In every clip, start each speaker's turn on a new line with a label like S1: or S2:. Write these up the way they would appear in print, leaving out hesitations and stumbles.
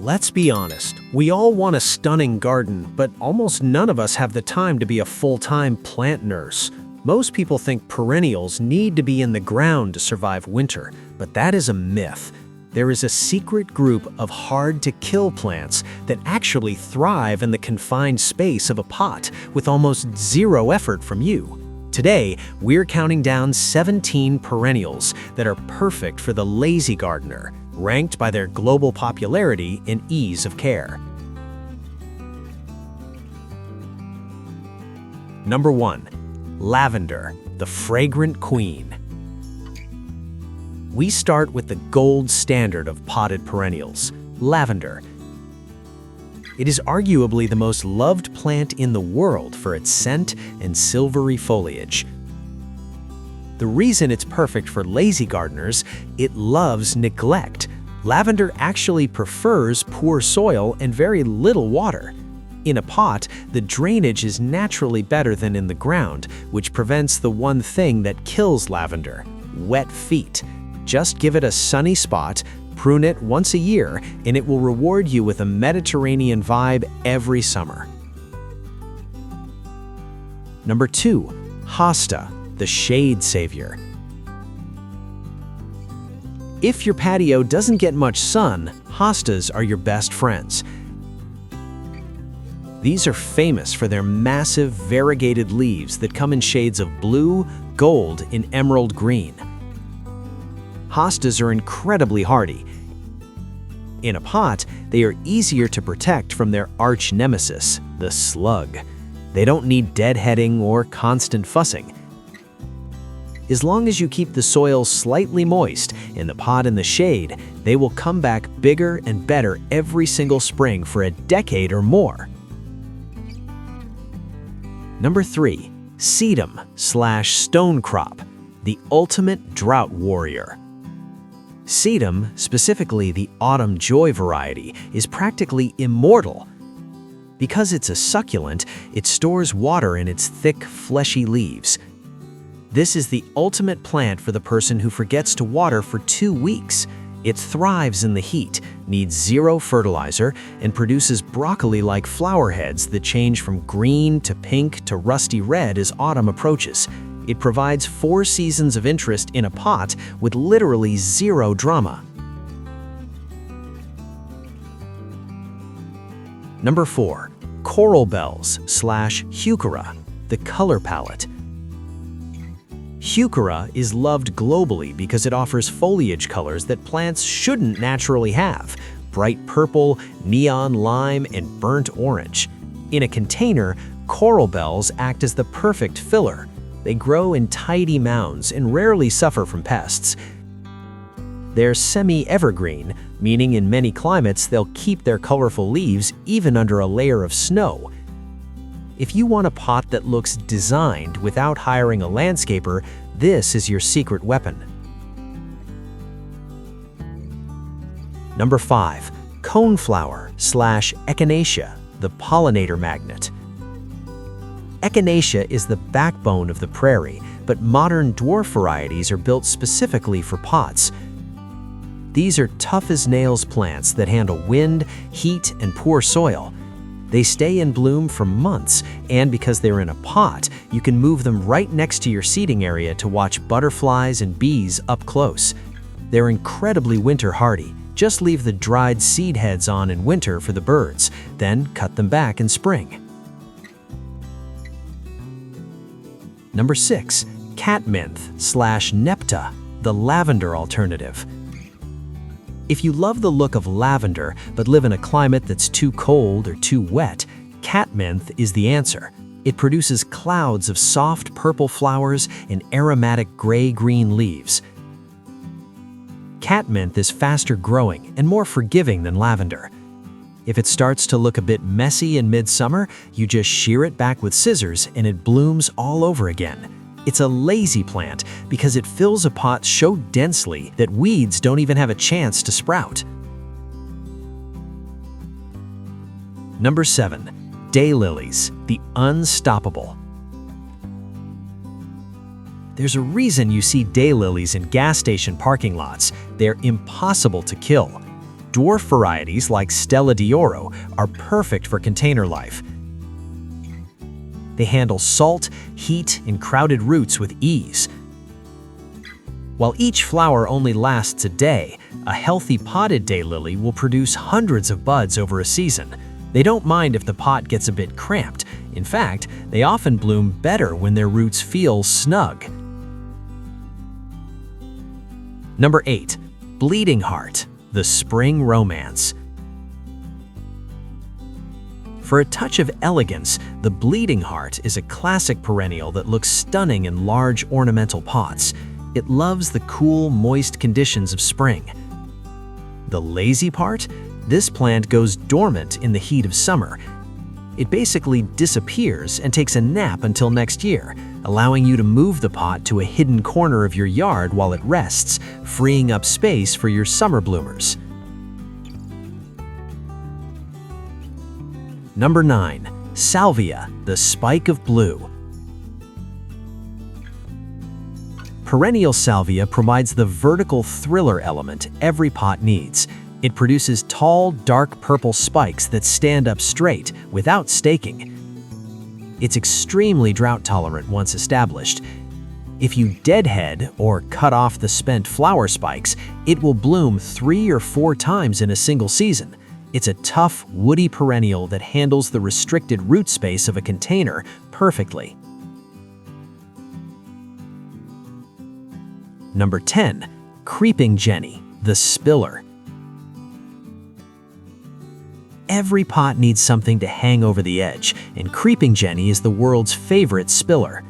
S1: Let's be honest, we all want a stunning garden, but almost none of us have the time to be a full-time plant nurse. Most people think perennials need to be in the ground to survive winter, but that is a myth. There is a secret group of hard-to-kill plants that actually thrive in the confined space of a pot with almost zero effort from you. Today, we're counting down 17 perennials that are perfect for the lazy gardener, ranked by their global popularity and ease of care. Number 1. Lavender, the fragrant queen. We start with the gold standard of potted perennials, lavender. It is arguably the most loved plant in the world for its scent and silvery foliage. The reason it's perfect for lazy gardeners, it loves neglect. Lavender actually prefers poor soil and very little water. In a pot, the drainage is naturally better than in the ground, which prevents the one thing that kills lavender, wet feet. Just give it a sunny spot, prune it once a year, and it will reward you with a Mediterranean vibe every summer. Number 2. Hosta, the shade savior. If your patio doesn't get much sun, hostas are your best friends. These are famous for their massive, variegated leaves that come in shades of blue, gold, and emerald green. Hostas are incredibly hardy. In a pot, they are easier to protect from their arch nemesis, the slug. They don't need deadheading or constant fussing. As long as you keep the soil slightly moist and the pot in the shade, they will come back bigger and better every single spring for a decade or more. Number 3. Sedum /stone crop, the ultimate drought warrior. Sedum, specifically the autumn joy variety, is practically immortal. Because it's a succulent, it stores water in its thick, fleshy leaves. This is the ultimate plant for the person who forgets to water for 2 weeks. It thrives in the heat, needs zero fertilizer, and produces broccoli-like flower heads that change from green to pink to rusty red as autumn approaches. It provides 4 seasons of interest in a pot with literally zero drama. Number 4. Coral bells /Hukura, the color palette. Hukura is loved globally because it offers foliage colors that plants shouldn't naturally have: bright purple, neon lime, and burnt orange. In a container, coral bells act as the perfect filler. They grow in tidy mounds and rarely suffer from pests. They're semi-evergreen, meaning in many climates they'll keep their colorful leaves even under a layer of snow. If you want a pot that looks designed without hiring a landscaper, this is your secret weapon. Number 5. Coneflower /Echinacea, the pollinator magnet. Echinacea is the backbone of the prairie, but modern dwarf varieties are built specifically for pots. These are tough-as-nails plants that handle wind, heat, and poor soil. They stay in bloom for months, and because they're in a pot, you can move them right next to your seating area to watch butterflies and bees up close. They're incredibly winter hardy. Just leave the dried seed heads on in winter for the birds, then cut them back in spring. Number 6. Catmint /Nepta, the lavender alternative. If you love the look of lavender but live in a climate that's too cold or too wet, catmint is the answer. It produces clouds of soft purple flowers and aromatic gray-green leaves. Catmint is faster growing and more forgiving than lavender. If it starts to look a bit messy in midsummer, you just shear it back with scissors and it blooms all over again. It's a lazy plant because it fills a pot so densely that weeds don't even have a chance to sprout. Number 7. Daylilies, the unstoppable. There's a reason you see daylilies in gas station parking lots. They're impossible to kill. Dwarf varieties like Stella d'Oro are perfect for container life. They handle salt, heat, and crowded roots with ease. While each flower only lasts a day, a healthy potted daylily will produce hundreds of buds over a season. They don't mind if the pot gets a bit cramped. In fact, they often bloom better when their roots feel snug. Number 8. Bleeding Heart, the spring romance. For a touch of elegance, the bleeding heart is a classic perennial that looks stunning in large ornamental pots. It loves the cool, moist conditions of spring. The lazy part? This plant goes dormant in the heat of summer. It basically disappears and takes a nap until next year, allowing you to move the pot to a hidden corner of your yard while it rests, freeing up space for your summer bloomers. Number 9. Salvia, the spike of blue. Perennial salvia provides the vertical thriller element every pot needs. It produces tall, dark purple spikes that stand up straight without staking. It's extremely drought tolerant once established. If you deadhead or cut off the spent flower spikes, it will bloom 3 or 4 times in a single season. It's a tough, woody perennial that handles the restricted root space of a container perfectly. Number 10. Creeping Jenny, the spiller. Every pot needs something to hang over the edge, and Creeping Jenny is the world's favorite spiller.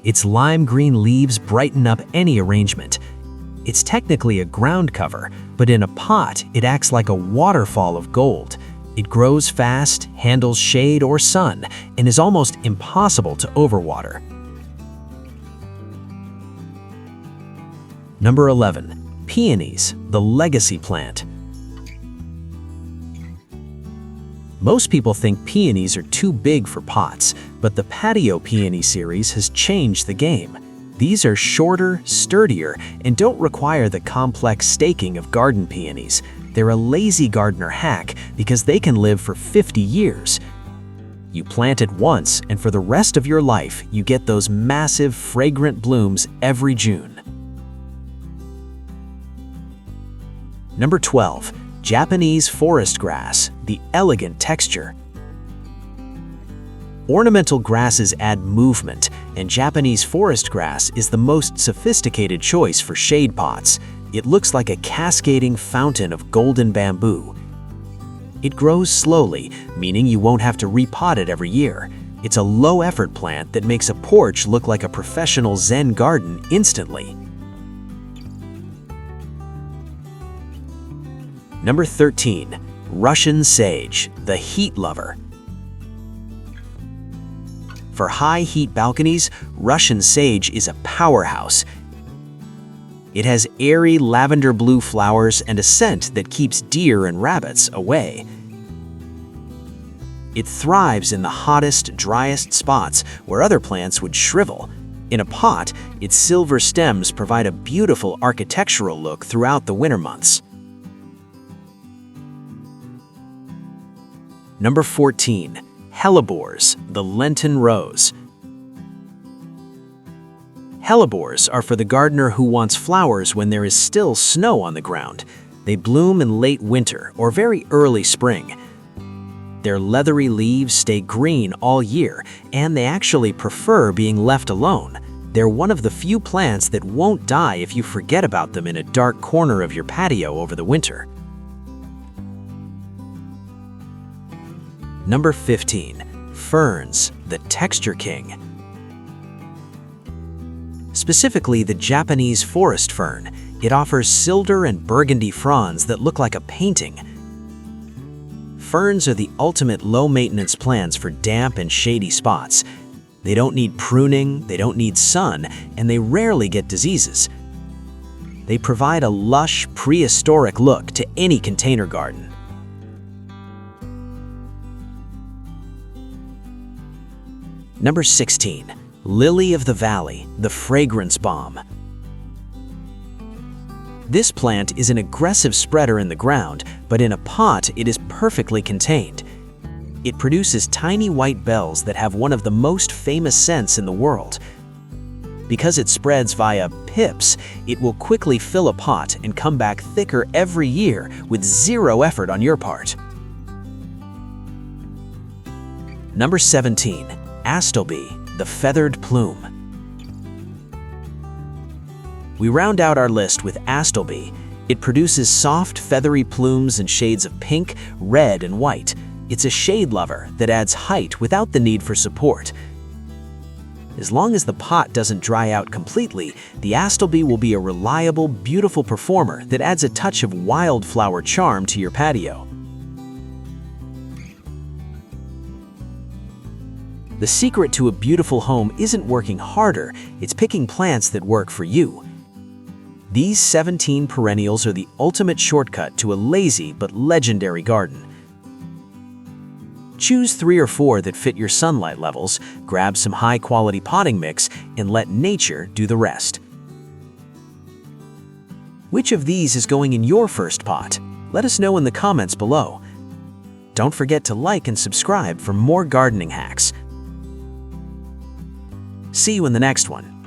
S1: Its lime green leaves brighten up any arrangement. It's technically a ground cover, but in a pot, it acts like a waterfall of gold. It grows fast, handles shade or sun, and is almost impossible to overwater. Number 11. Peonies, the legacy plant. Most people think peonies are too big for pots, but the patio peony series has changed the game. These are shorter, sturdier, and don't require the complex staking of garden peonies. They're a lazy gardener hack because they can live for 50 years. You plant it once, and for the rest of your life, you get those massive, fragrant blooms every June. Number 12. Japanese forest grass, the elegant texture. Ornamental grasses add movement, and Japanese forest grass is the most sophisticated choice for shade pots. It looks like a cascading fountain of golden bamboo. It grows slowly, meaning you won't have to repot it every year. It's a low-effort plant that makes a porch look like a professional Zen garden instantly. Number 13. Russian sage, the heat lover. For high heat balconies, Russian sage is a powerhouse. It has airy lavender blue flowers and a scent that keeps deer and rabbits away. It thrives in the hottest, driest spots where other plants would shrivel. In a pot, its silver stems provide a beautiful architectural look throughout the winter months. Number 14. Hellebores, the Lenten rose. Hellebores are for the gardener who wants flowers when there is still snow on the ground. They bloom in late winter or very early spring. Their leathery leaves stay green all year, and they actually prefer being left alone. They're one of the few plants that won't die if you forget about them in a dark corner of your patio over the winter. Number 15. Ferns, the texture king. Specifically the Japanese forest fern. It offers silver and burgundy fronds that look like a painting. Ferns are the ultimate low-maintenance plants for damp and shady spots. They don't need pruning, they don't need sun, and they rarely get diseases. They provide a lush, prehistoric look to any container garden. Number 16. Lily of the Valley, the fragrance bomb. This plant is an aggressive spreader in the ground, but in a pot it is perfectly contained. It produces tiny white bells that have one of the most famous scents in the world. Because it spreads via pips, it will quickly fill a pot and come back thicker every year with zero effort on your part. Number 17. Aelby, the feathered plume. We round out our list with Aelby. It produces soft, feathery plumes in shades of pink, red, and white. It's a shade lover that adds height without the need for support. As long as the pot doesn't dry out completely, the Aelby will be a reliable, beautiful performer that adds a touch of wildflower charm to your patio. The secret to a beautiful home isn't working harder, it's picking plants that work for you. These 17 perennials are the ultimate shortcut to a lazy but legendary garden. Choose 3 or 4 that fit your sunlight levels, grab some high-quality potting mix, and let nature do the rest. Which of these is going in your first pot? Let us know in the comments below. Don't forget to like and subscribe for more gardening hacks. See you in the next one.